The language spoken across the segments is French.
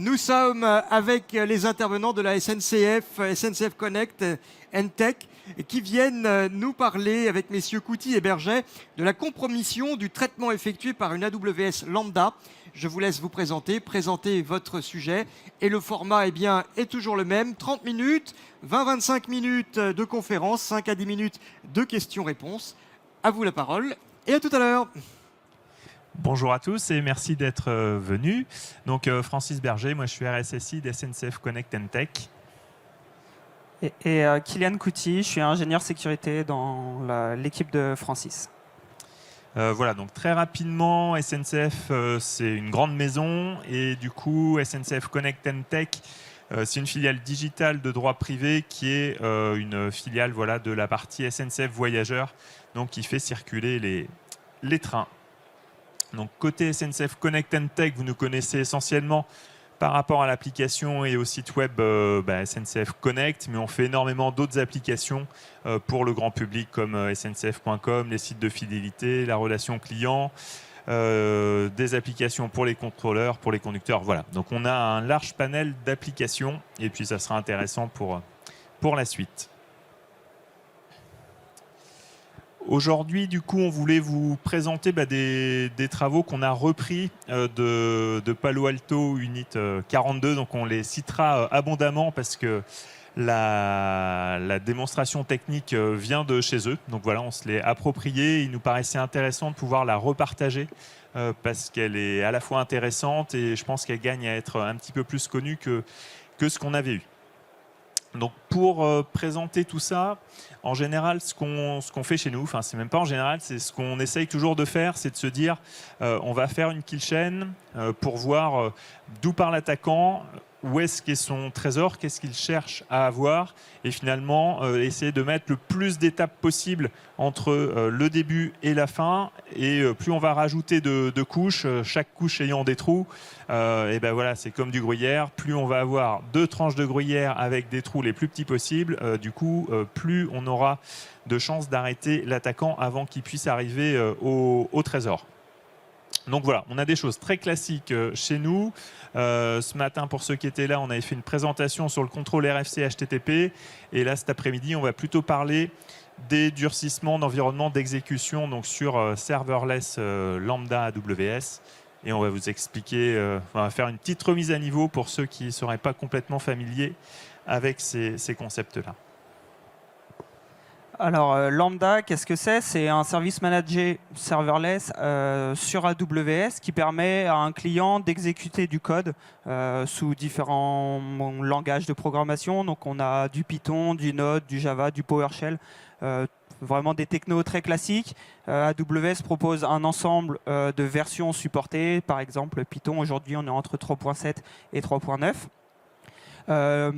Nous sommes avec les intervenants de la SNCF, SNCF Connect and Tech, qui viennent nous parler avec messieurs Couty et Berget de la compromission du traitement effectué par une AWS Lambda. Je vous laisse vous présenter votre sujet. Et le format est toujours le même, 30 minutes, 20-25 minutes de conférence, 5 à 10 minutes de questions-réponses. À vous la parole et à tout à l'heure. Bonjour à tous et merci d'être venus. Donc Francis Berger, moi je suis RSSI d'SNCF Connect and Tech. Et Kylian Couty, je suis ingénieur sécurité dans l'équipe de Francis. Voilà, donc très rapidement, SNCF c'est une grande maison et du coup SNCF Connect and Tech c'est une filiale digitale de droit privé qui est une filiale de la partie SNCF Voyageurs, donc qui fait circuler les trains. Donc côté SNCF Connect and Tech, vous nous connaissez essentiellement par rapport à l'application et au site web SNCF Connect, mais on fait énormément d'autres applications pour le grand public comme sncf.com, les sites de fidélité, la relation client, des applications pour les contrôleurs, pour les conducteurs. Voilà, donc on a un large panel d'applications et puis ça sera intéressant pour la suite. Aujourd'hui, du coup, on voulait vous présenter des travaux qu'on a repris de Palo Alto Unit 42. Donc, on les citera abondamment parce que la démonstration technique vient de chez eux. Donc, voilà, on se l'est appropriée. Il nous paraissait intéressant de pouvoir la repartager parce qu'elle est à la fois intéressante et je pense qu'elle gagne à être un petit peu plus connue que ce qu'on avait eu. Donc pour présenter tout ça, en général, ce qu'on fait chez nous, enfin c'est même pas en général, c'est ce qu'on essaye toujours de faire, c'est de se dire on va faire une kill chain pour voir d'où part l'attaquant, où est-ce qu'est son trésor, qu'est-ce qu'il cherche à avoir, et finalement essayer de mettre le plus d'étapes possible entre le début et la fin, et plus on va rajouter de couches, chaque couche ayant des trous, et ben voilà, c'est comme du gruyère, plus on va avoir 2 tranches de gruyère avec des trous les plus petits possibles, du coup plus on aura de chances d'arrêter l'attaquant avant qu'il puisse arriver au trésor. Donc voilà, on a des choses très classiques chez nous. Ce matin, pour ceux qui étaient là, on avait fait une présentation sur le contrôle RFC HTTP. Et là, cet après-midi, on va plutôt parler des durcissements d'environnement d'exécution donc sur serverless lambda AWS. Et on va vous expliquer, on va faire une petite remise à niveau pour ceux qui ne seraient pas complètement familiers avec ces concepts-là. Alors, Lambda, qu'est-ce que c'est? C'est un service managé serverless sur AWS qui permet à un client d'exécuter du code sous différents langages de programmation. Donc, on a du Python, du Node, du Java, du PowerShell, vraiment des technos très classiques. AWS propose un ensemble de versions supportées. Par exemple, Python, aujourd'hui, on est entre 3.7 et 3.9.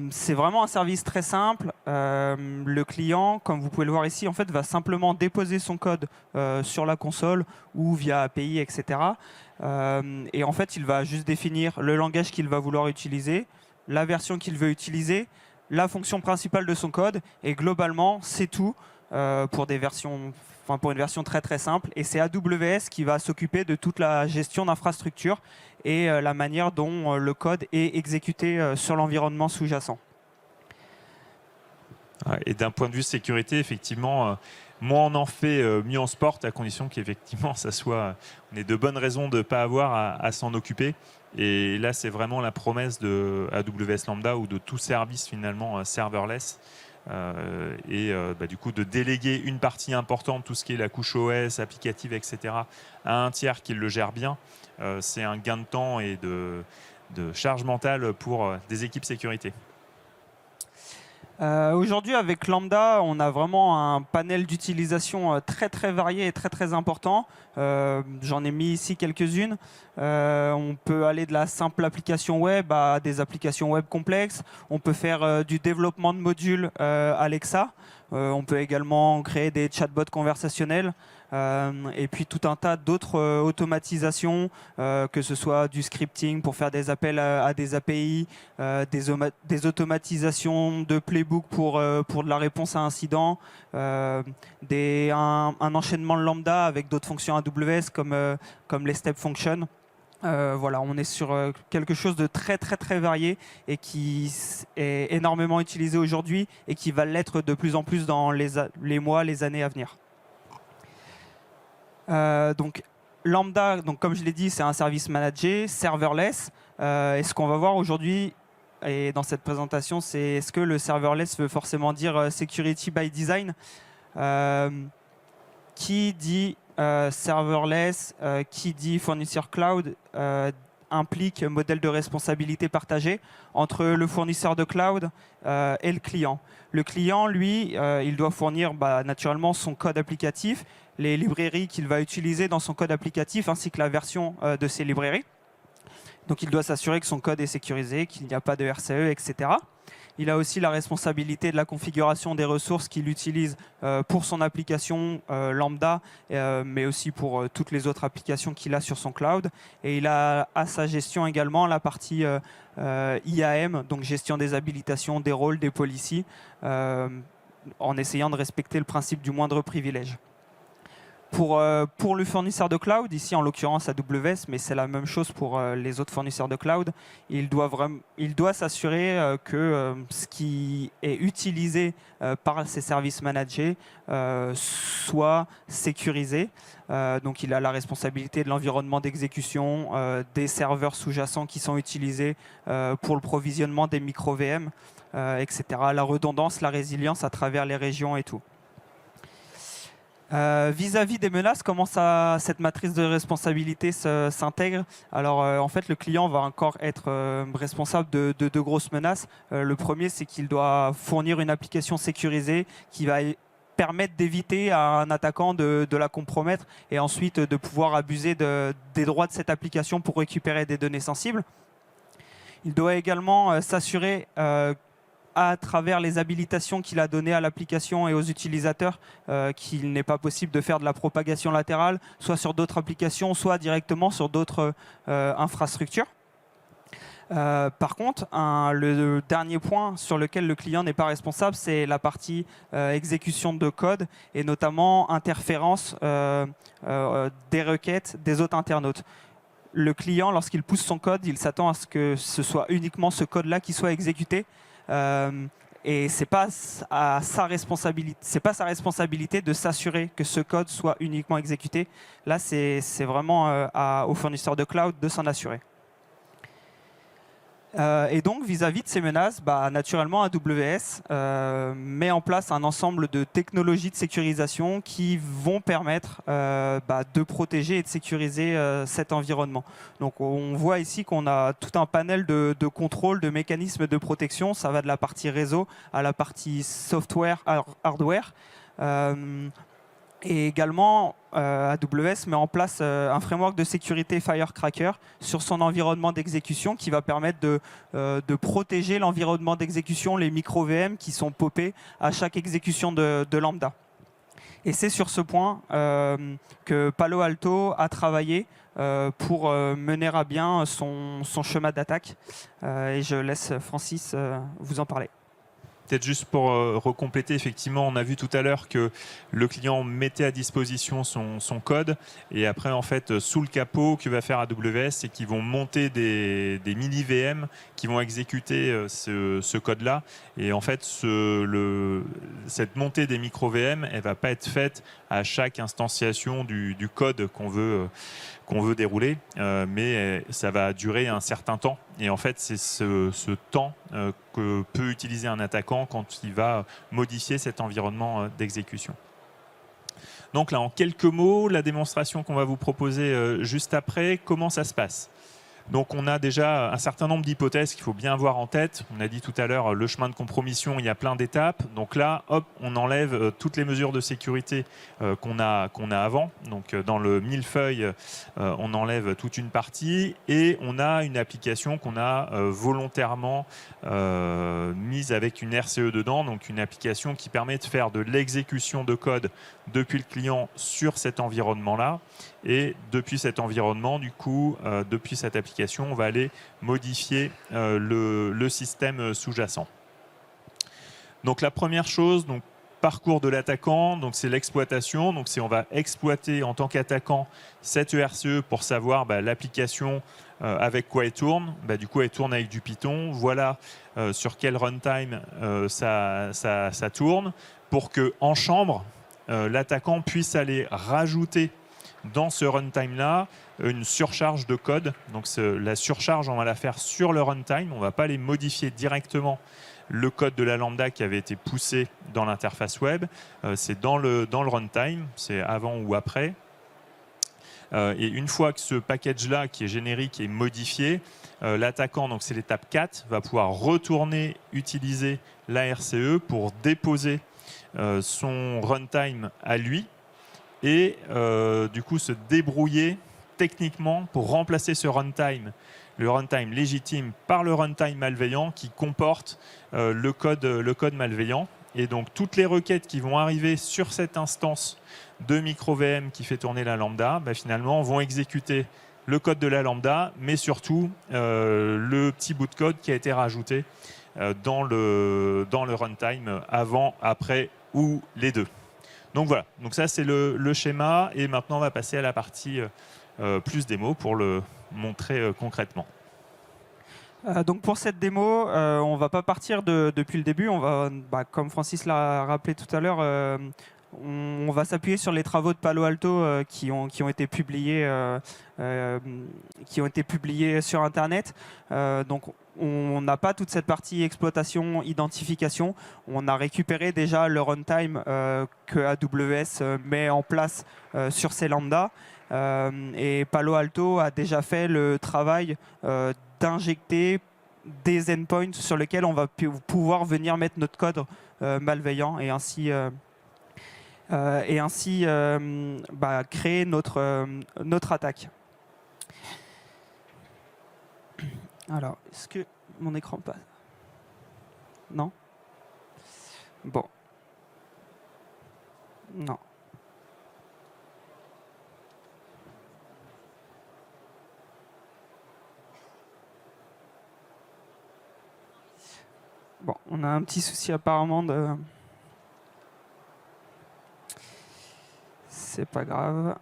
C'est vraiment un service très simple. Le client, comme vous pouvez le voir ici, en fait, va simplement déposer son code sur la console ou via API, etc. Et en fait, il va juste définir le langage qu'il va vouloir utiliser, la version qu'il veut utiliser, la fonction principale de son code, et globalement, c'est tout pour des versions. Enfin, pour une version très très simple, et c'est AWS qui va s'occuper de toute la gestion d'infrastructure et la manière dont le code est exécuté sur l'environnement sous-jacent. Et d'un point de vue sécurité, effectivement, moins on en fait, mieux on se porte, à condition qu'effectivement, on ait de bonnes raisons de ne pas avoir à s'en occuper. Et là, c'est vraiment la promesse de AWS Lambda ou de tout service finalement serverless. Du coup de déléguer une partie importante, tout ce qui est la couche OS, applicative, etc., à un tiers qui le gère bien, c'est un gain de temps et de charge mentale pour des équipes sécurité. Aujourd'hui, avec Lambda, on a vraiment un panel d'utilisation très très varié et très très important. J'en ai mis ici quelques-unes. On peut aller de la simple application web à des applications web complexes. On peut faire du développement de modules Alexa. On peut également créer des chatbots conversationnels. Et puis tout un tas d'autres automatisations, que ce soit du scripting pour faire des appels à des API, des automatisations de playbook pour de la réponse à incident, un enchaînement lambda avec d'autres fonctions AWS comme les step functions. Voilà, on est sur quelque chose de très très très varié et qui est énormément utilisé aujourd'hui et qui va l'être de plus en plus dans les mois, les années à venir. Donc Lambda, donc comme je l'ai dit, c'est un service managé, serverless. Et ce qu'on va voir aujourd'hui et dans cette présentation, c'est est-ce que le serverless veut forcément dire security by design. Qui dit serverless, qui dit fournisseur cloud, implique un modèle de responsabilité partagée entre le fournisseur de cloud et le client. Le client, lui, il doit fournir naturellement son code applicatif, les librairies qu'il va utiliser dans son code applicatif, ainsi que la version de ces librairies. Donc il doit s'assurer que son code est sécurisé, qu'il n'y a pas de RCE, etc. Il a aussi la responsabilité de la configuration des ressources qu'il utilise pour son application lambda, mais aussi pour toutes les autres applications qu'il a sur son cloud. Et il a à sa gestion également la partie IAM, donc gestion des habilitations, des rôles, des policies, en essayant de respecter le principe du moindre privilège. Pour le fournisseur de cloud, ici en l'occurrence AWS, mais c'est la même chose pour les autres fournisseurs de cloud, il doit s'assurer que ce qui est utilisé par ces services managés soit sécurisé. Donc il a la responsabilité de l'environnement d'exécution, des serveurs sous-jacents qui sont utilisés pour le provisionnement des micro-VM, etc. La redondance, la résilience à travers les régions et tout. Vis-à-vis des menaces, comment cette matrice de responsabilité s'intègre? Alors, en fait, le client va encore être responsable de deux grosses menaces. Le premier, c'est qu'il doit fournir une application sécurisée qui va permettre d'éviter à un attaquant de la compromettre et ensuite de pouvoir abuser des droits de cette application pour récupérer des données sensibles. Il doit également s'assurer à travers les habilitations qu'il a données à l'application et aux utilisateurs, qu'il n'est pas possible de faire de la propagation latérale, soit sur d'autres applications, soit directement sur d'autres infrastructures. Par contre, le dernier point sur lequel le client n'est pas responsable, c'est la partie exécution de code et notamment interférence des requêtes des autres internautes. Le client, lorsqu'il pousse son code, il s'attend à ce que ce soit uniquement ce code-là qui soit exécuté. Et c'est pas sa responsabilité de s'assurer que ce code soit uniquement exécuté. Là, c'est vraiment au fournisseur de cloud de s'en assurer. Et donc, vis-à-vis de ces menaces, naturellement, AWS met en place un ensemble de technologies de sécurisation qui vont permettre de protéger et de sécuriser cet environnement. Donc, on voit ici qu'on a tout un panel de contrôle, de mécanismes de protection. Ça va de la partie réseau à la partie software, hardware. Et également, AWS met en place un framework de sécurité Firecracker sur son environnement d'exécution qui va permettre de protéger l'environnement d'exécution, les micro-VM qui sont popés à chaque exécution de Lambda. Et c'est sur ce point que Palo Alto a travaillé pour mener à bien son chemin d'attaque. Et je laisse Francis vous en parler. Peut-être juste pour recompléter, effectivement, on a vu tout à l'heure que le client mettait à disposition son code et après, en fait, sous le capot, que va faire AWS, c'est qu'ils vont monter des mini VM qui vont exécuter ce code-là. Et en fait, cette montée des micro VM, elle ne va pas être faite à chaque instanciation du code qu'on veut dérouler, mais ça va durer un certain temps. Et en fait, c'est ce temps que peut utiliser un attaquant quand il va modifier cet environnement d'exécution. Donc là, en quelques mots, la démonstration qu'on va vous proposer juste après, comment ça se passe? Donc on a déjà un certain nombre d'hypothèses qu'il faut bien avoir en tête. On a dit tout à l'heure, le chemin de compromission, il y a plein d'étapes. Donc là, hop, on enlève toutes les mesures de sécurité qu'on a avant. Donc dans le millefeuille, on enlève toute une partie et on a une application qu'on a volontairement mise avec une RCE dedans. Donc une application qui permet de faire de l'exécution de code depuis le client sur cet environnement-là. Et depuis cet environnement, du coup, depuis cette application, on va aller modifier le système sous-jacent. Donc la première chose, parcours de l'attaquant, donc c'est l'exploitation. Donc on va exploiter en tant qu'attaquant cette ERCE pour savoir l'application avec quoi elle tourne. Du coup, elle tourne avec du Python. Voilà sur quel runtime ça tourne, pour que en chambre, l'attaquant puisse aller rajouter dans ce runtime-là une surcharge de code. Donc la surcharge, on va la faire sur le runtime. On ne va pas aller modifier directement le code de la lambda qui avait été poussé dans l'interface web. C'est dans le runtime, c'est avant ou après. Et une fois que ce package-là, qui est générique, est modifié, l'attaquant, donc c'est l'étape 4, va pouvoir retourner utiliser la RCE pour déposer son runtime à lui et du coup se débrouiller techniquement pour remplacer ce runtime, le runtime légitime, par le runtime malveillant qui comporte le code malveillant. Et donc toutes les requêtes qui vont arriver sur cette instance de micro-VM qui fait tourner la lambda, finalement vont exécuter le code de la lambda, mais surtout le petit bout de code qui a été rajouté dans le runtime avant, après ou les deux. Donc voilà, donc ça c'est le schéma, et maintenant on va passer à la partie plus démo pour le montrer concrètement. Donc pour cette démo, on ne va pas partir depuis le début. On va, comme Francis l'a rappelé tout à l'heure, on va s'appuyer sur les travaux de Palo Alto qui ont été publiés sur Internet. Donc on n'a pas toute cette partie exploitation, identification. On a récupéré déjà le runtime que AWS met en place sur ces lambdas. Et Palo Alto a déjà fait le travail d'injecter des endpoints sur lesquels on va pouvoir venir mettre notre code malveillant et ainsi créer notre attaque. Alors, est-ce que mon écran passe? Non? Bon. Non. Bon, on a un petit souci apparemment de... C'est pas grave.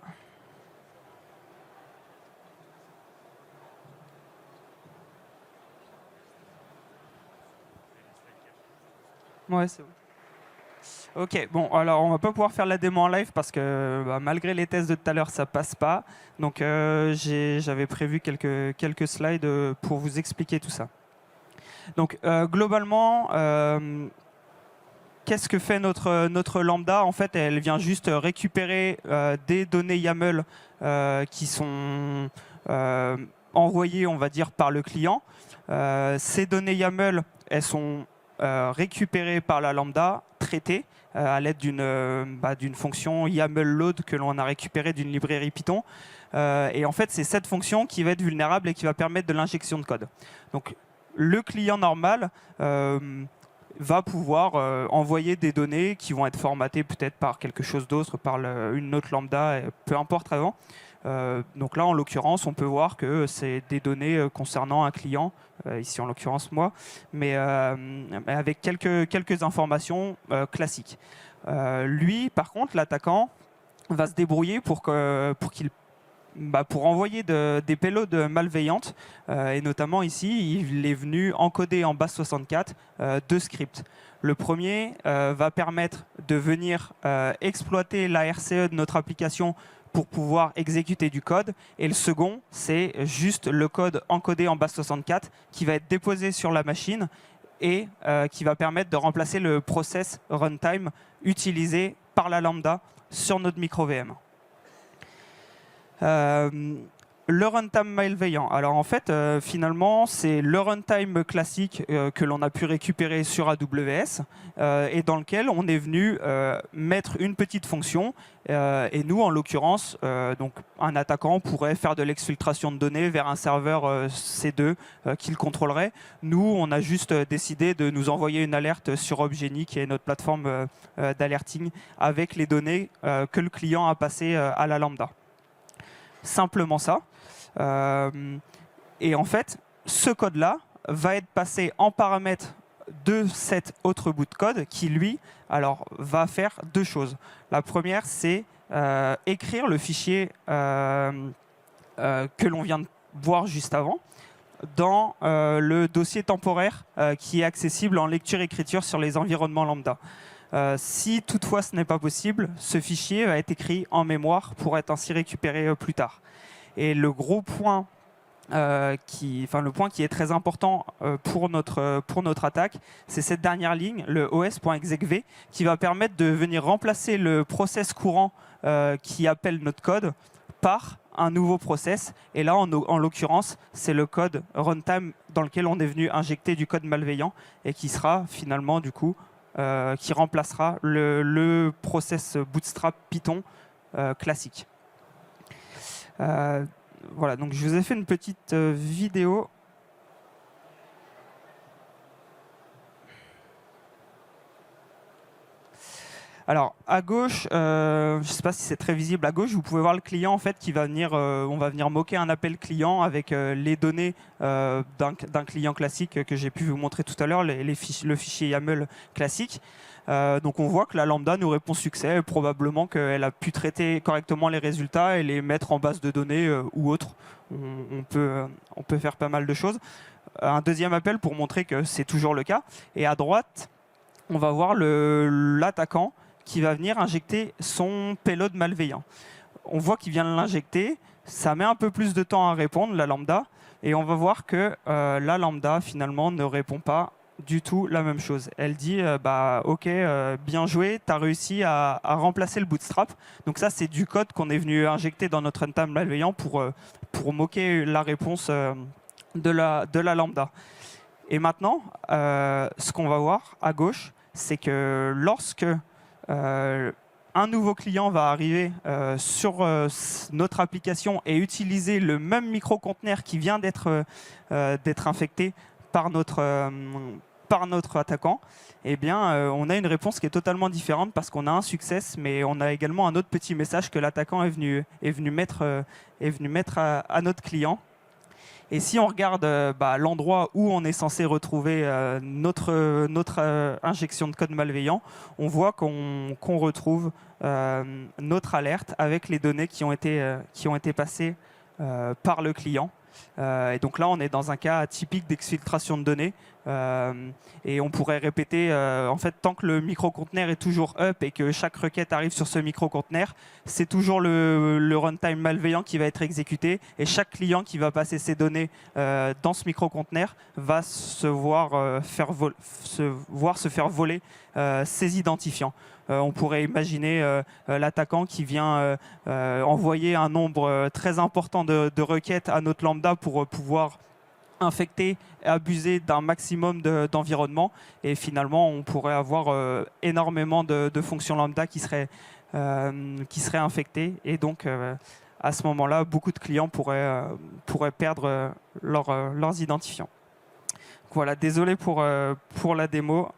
Ouais, c'est bon. Ok, bon, alors on va pas pouvoir faire la démo en live parce que malgré les tests de tout à l'heure, ça passe pas. Donc j'avais prévu quelques slides pour vous expliquer tout ça. Donc globalement, qu'est-ce que fait notre lambda? En fait, elle vient juste récupérer des données YAML qui sont envoyées, on va dire, par le client. Ces données YAML, elles sont récupérées par la lambda, traitées à l'aide d'une fonction YAML load que l'on a récupérée d'une librairie Python. Et en fait, c'est cette fonction qui va être vulnérable et qui va permettre de l'injection de code. Donc, le client normal va pouvoir envoyer des données qui vont être formatées peut-être par quelque chose d'autre, par une autre lambda, peu importe avant. Donc là, en l'occurrence, on peut voir que c'est des données concernant un client, ici en l'occurrence moi, mais avec quelques informations classiques. Lui, par contre, l'attaquant, va se débrouiller pour envoyer des payloads malveillantes, et notamment ici, il est venu encoder en base 64 deux scripts. Le premier va permettre de venir exploiter la RCE de notre application pour pouvoir exécuter du code, et le second, c'est juste le code encodé en base 64 qui va être déposé sur la machine et qui va permettre de remplacer le process runtime utilisé par la lambda sur notre micro-VM. Le runtime malveillant. Alors en fait, finalement, c'est le runtime classique que l'on a pu récupérer sur AWS et dans lequel on est venu mettre une petite fonction. Et nous, en l'occurrence, donc un attaquant pourrait faire de l'exfiltration de données vers un serveur C2 qui le contrôlerait. Nous, on a juste décidé de nous envoyer une alerte sur Opgenie, qui est notre plateforme d'alerting, avec les données que le client a passées à la lambda. Simplement ça. Et en fait, ce code-là va être passé en paramètre de cet autre bout de code qui, lui, alors, va faire deux choses. La première, c'est écrire le fichier que l'on vient de voir juste avant dans le dossier temporaire qui est accessible en lecture-écriture sur les environnements lambda. Si toutefois ce n'est pas possible, ce fichier va être écrit en mémoire pour être ainsi récupéré plus tard. Et le gros point, le point qui est très important pour notre attaque, c'est cette dernière ligne, le os.execv, qui va permettre de venir remplacer le process courant qui appelle notre code par un nouveau process. Et là, en l'occurrence, c'est le code runtime dans lequel on est venu injecter du code malveillant et qui sera finalement, du coup, qui remplacera le process Bootstrap Python classique. Voilà, donc je vous ai fait une petite vidéo. Alors, à gauche, je ne sais pas si c'est très visible, à gauche, vous pouvez voir le client en fait, qui va venir, on va venir moquer un appel client avec les données d'un client classique que j'ai pu vous montrer tout à l'heure, le fichier YAML classique. Donc on voit que la lambda nous répond succès, probablement qu'elle a pu traiter correctement les résultats et les mettre en base de données ou autre. On peut faire pas mal de choses. Un deuxième appel pour montrer que c'est toujours le cas. Et à droite, on va voir l'attaquant qui va venir injecter son payload malveillant. On voit qu'il vient de l'injecter, ça met un peu plus de temps à répondre, la lambda, et on va voir que la lambda, finalement, ne répond pas du tout la même chose. Elle dit ok, bien joué, tu as réussi à remplacer le bootstrap. Donc ça, c'est du code qu'on est venu injecter dans notre runtime malveillant pour moquer la réponse de la lambda. Et maintenant, ce qu'on va voir à gauche, c'est que lorsque un nouveau client va arriver sur notre application et utiliser le même micro-conteneur qui vient d'être infecté par notre attaquant, eh bien, on a une réponse qui est totalement différente parce qu'on a un success, mais on a également un autre petit message que l'attaquant est venu mettre à notre client. Et si on regarde l'endroit où on est censé retrouver notre injection de code malveillant, on voit qu'on retrouve notre alerte avec les données qui ont été passées par le client. Et donc là, on est dans un cas typique d'exfiltration de données. Et on pourrait répéter, en fait, tant que le micro-conteneur est toujours up et que chaque requête arrive sur ce micro-conteneur, c'est toujours le runtime malveillant qui va être exécuté. Et chaque client qui va passer ses données dans ce micro-conteneur va se voir se faire voler ses identifiants. On pourrait imaginer l'attaquant qui vient envoyer un nombre très important de requêtes à notre lambda pour pouvoir infecter et abuser d'un maximum d'environnement. Et finalement, on pourrait avoir énormément de fonctions lambda qui seraient infectées. Et donc, à ce moment-là, beaucoup de clients pourraient perdre leurs identifiants. Voilà, désolé pour la démo.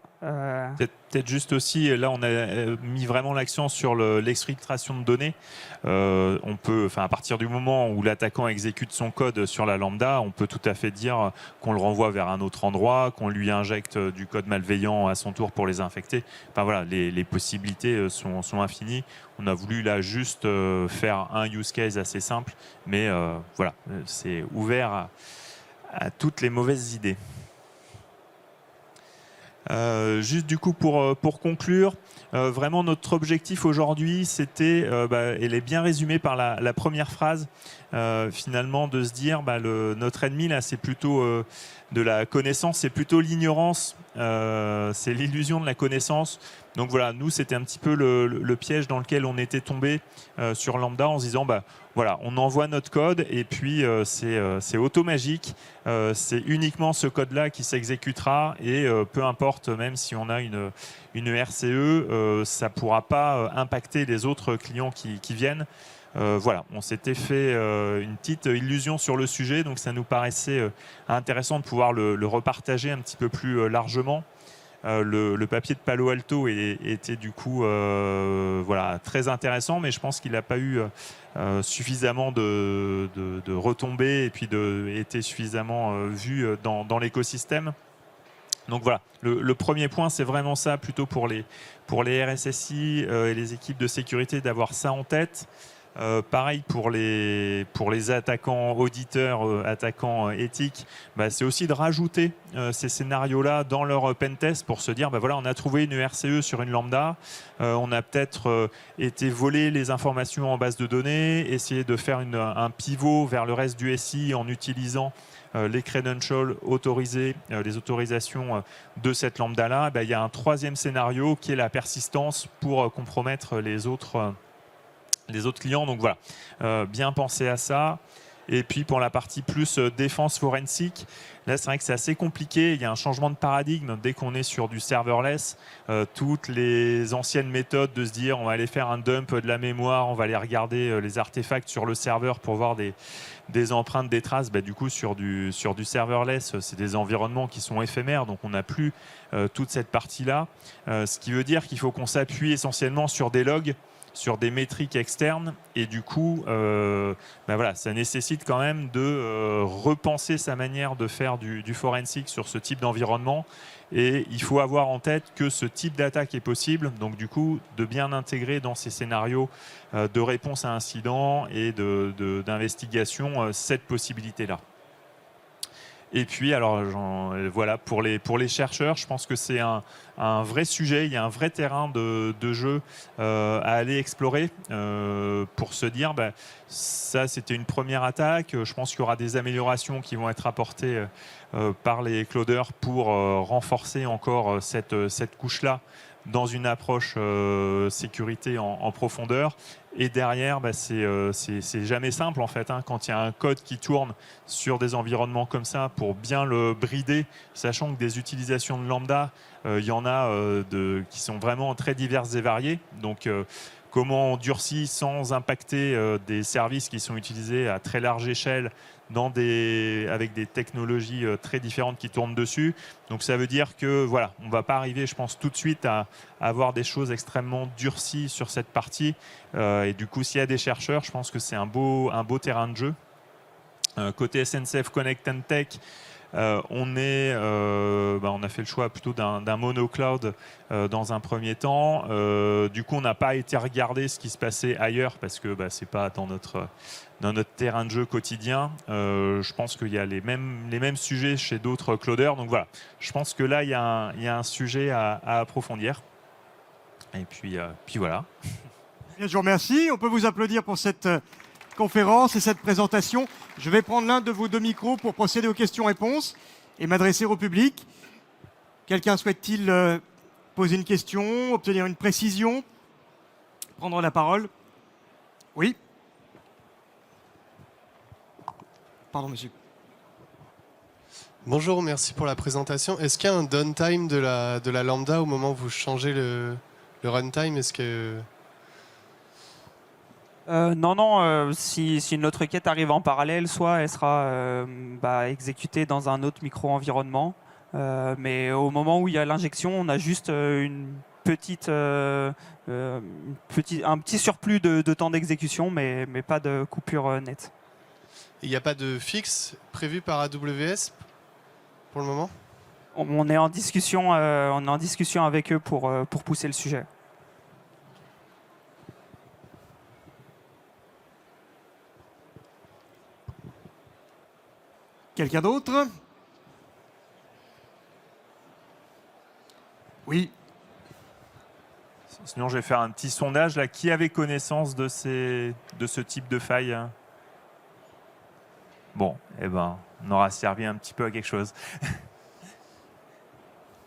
Peut-être juste aussi, là on a mis vraiment l'accent sur l'exfiltration de données. On peut, à partir du moment où l'attaquant exécute son code sur la lambda, on peut tout à fait dire qu'on le renvoie vers un autre endroit, qu'on lui injecte du code malveillant à son tour pour les infecter. Enfin voilà, les possibilités sont infinies. On a voulu là juste faire un use case assez simple, mais voilà, c'est ouvert à toutes les mauvaises idées. Juste du coup pour conclure, vraiment notre objectif aujourd'hui c'était, elle est bien résumée par la première phrase, finalement de se dire notre ennemi là c'est plutôt de la connaissance, c'est plutôt l'ignorance, c'est l'illusion de la connaissance. Donc voilà, nous c'était un petit peu le piège dans lequel on était tombé sur Lambda en se disant voilà, on envoie notre code et puis c'est automagique, c'est uniquement ce code-là qui s'exécutera et peu importe, même si on a une RCE, ça ne pourra pas impacter les autres clients qui viennent. Voilà, on s'était fait une petite illusion sur le sujet, donc ça nous paraissait intéressant de pouvoir le repartager un petit peu plus largement. Le papier de Palo Alto était du coup voilà, très intéressant, mais je pense qu'il n'a pas eu suffisamment de retombées et puis été suffisamment vu dans l'écosystème. Donc voilà, le premier point, c'est vraiment ça, plutôt pour les RSSI et les équipes de sécurité, d'avoir ça en tête. Pareil pour les attaquants auditeurs, attaquants éthiques, c'est aussi de rajouter ces scénarios-là dans leur pentest pour se dire, voilà, on a trouvé une RCE sur une lambda, on a peut-être été volé les informations en base de données, essayer de faire un pivot vers le reste du SI en utilisant les credentials autorisés, les autorisations de cette lambda-là. Il y a un troisième scénario qui est la persistance pour compromettre les autres clients. Donc voilà, bien penser à ça. Et puis pour la partie plus défense forensique, là c'est vrai que c'est assez compliqué. Il y a un changement de paradigme dès qu'on est sur du serverless. Toutes les anciennes méthodes de se dire on va aller faire un dump de la mémoire, on va aller regarder les artefacts sur le serveur pour voir des empreintes, des traces. Du coup sur du serverless, c'est des environnements qui sont éphémères, donc on n'a plus toute cette partie-là. Ce qui veut dire qu'il faut qu'on s'appuie essentiellement sur des logs, sur des métriques externes, et du coup voilà, ça nécessite quand même de repenser sa manière de faire du forensic sur ce type d'environnement, et il faut avoir en tête que ce type d'attaque est possible, donc du coup de bien intégrer dans ces scénarios de réponse à incident et d'investigation cette possibilité-là. Et puis, alors, voilà, pour les chercheurs, je pense que c'est un vrai sujet, il y a un vrai terrain de jeu à aller explorer pour se dire, ça, c'était une première attaque. Je pense qu'il y aura des améliorations qui vont être apportées par les clouders pour renforcer encore cette couche-là dans une approche sécurité en profondeur. Et derrière, c'est jamais simple en fait, quand il y a un code qui tourne sur des environnements comme ça, pour bien le brider, sachant que des utilisations de lambda, il y en a qui sont vraiment très diverses et variées. Donc comment on durcit sans impacter des services qui sont utilisés à très large échelle avec des technologies très différentes qui tournent dessus. Donc ça veut dire que voilà, on ne va pas arriver, je pense, tout de suite à avoir des choses extrêmement durcies sur cette partie. Et du coup, s'il y a des chercheurs, je pense que c'est un beau terrain de jeu. Côté SNCF Connect and Tech, on a fait le choix plutôt d'un monocloud dans un premier temps. Du coup, on n'a pas été regarder ce qui se passait ailleurs parce que c'est pas dans notre terrain de jeu quotidien. Je pense qu'il y a les mêmes sujets chez d'autres clouders. Donc voilà, je pense que là, il y a un sujet à approfondir. Et puis voilà. Bien, je vous remercie. On peut vous applaudir pour cette conférence et cette présentation. Je vais prendre l'un de vos deux micros pour procéder aux questions-réponses et m'adresser au public. Quelqu'un souhaite-t-il poser une question, obtenir une précision, prendre la parole? Oui. Pardon, monsieur. Bonjour, merci pour la présentation. Est-ce qu'il y a un downtime de la lambda au moment où vous changez le runtime? Est-ce que... Non, si une autre requête arrive en parallèle, soit elle sera exécutée dans un autre micro-environnement, mais au moment où il y a l'injection, on a juste un petit surplus de temps d'exécution, mais pas de coupure nette. Il n'y a pas de fixe prévu par AWS pour le moment? On est en discussion avec eux pour pousser le sujet. Quelqu'un d'autre? Oui. Sinon, je vais faire un petit sondage là. Qui avait connaissance de ce type de faille? Bon, on aura servi un petit peu à quelque chose.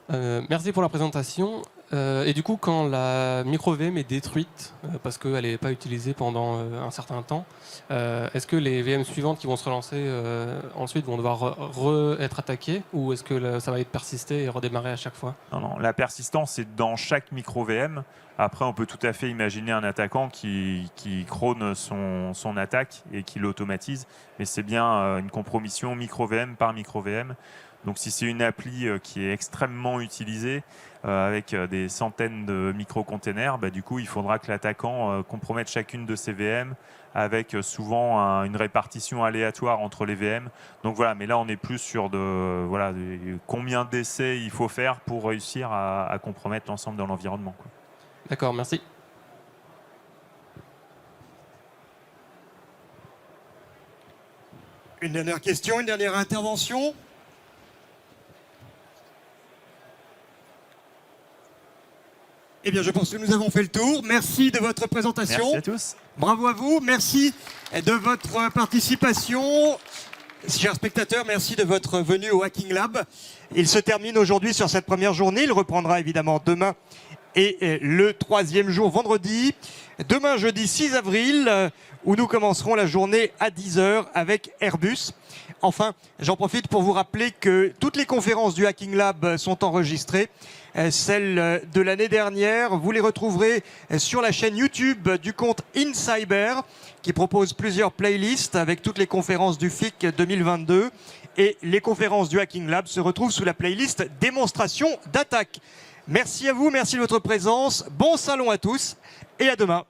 Merci pour la présentation. Et du coup, quand la micro-VM est détruite, parce qu'elle n'est pas utilisée pendant un certain temps, est-ce que les VM suivantes qui vont se relancer ensuite vont devoir être attaquées, ou est-ce que ça va être persisté et redémarrer à chaque fois? Non, la persistance, c'est dans chaque micro-VM. Après, on peut tout à fait imaginer un attaquant qui chrone son attaque et qui l'automatise. Mais c'est bien une compromission micro-VM par micro-VM. Donc si c'est une appli qui est extrêmement utilisée, avec des centaines de micro-containers, du coup, il faudra que l'attaquant compromette chacune de ces VM avec souvent une répartition aléatoire entre les VM. Donc voilà, mais là, on est plus sur combien d'essais il faut faire pour réussir à compromettre l'ensemble de l'environnement. D'accord, merci. Une dernière question, une dernière intervention. Eh bien, je pense que nous avons fait le tour. Merci de votre présentation. Merci à tous. Bravo à vous. Merci de votre participation. Chers spectateurs, merci de votre venue au Hacking Lab. Il se termine aujourd'hui sur cette première journée. Il reprendra évidemment demain et le troisième jour, vendredi. Demain, jeudi 6 avril, où nous commencerons la journée à 10 h avec Airbus. Enfin, j'en profite pour vous rappeler que toutes les conférences du Hacking Lab sont enregistrées. Celles de l'année dernière, vous les retrouverez sur la chaîne YouTube du compte InCyber, qui propose plusieurs playlists avec toutes les conférences du FIC 2022. Et les conférences du Hacking Lab se retrouvent sous la playlist démonstration d'attaque. Merci à vous, merci de votre présence. Bon salon à tous et à demain.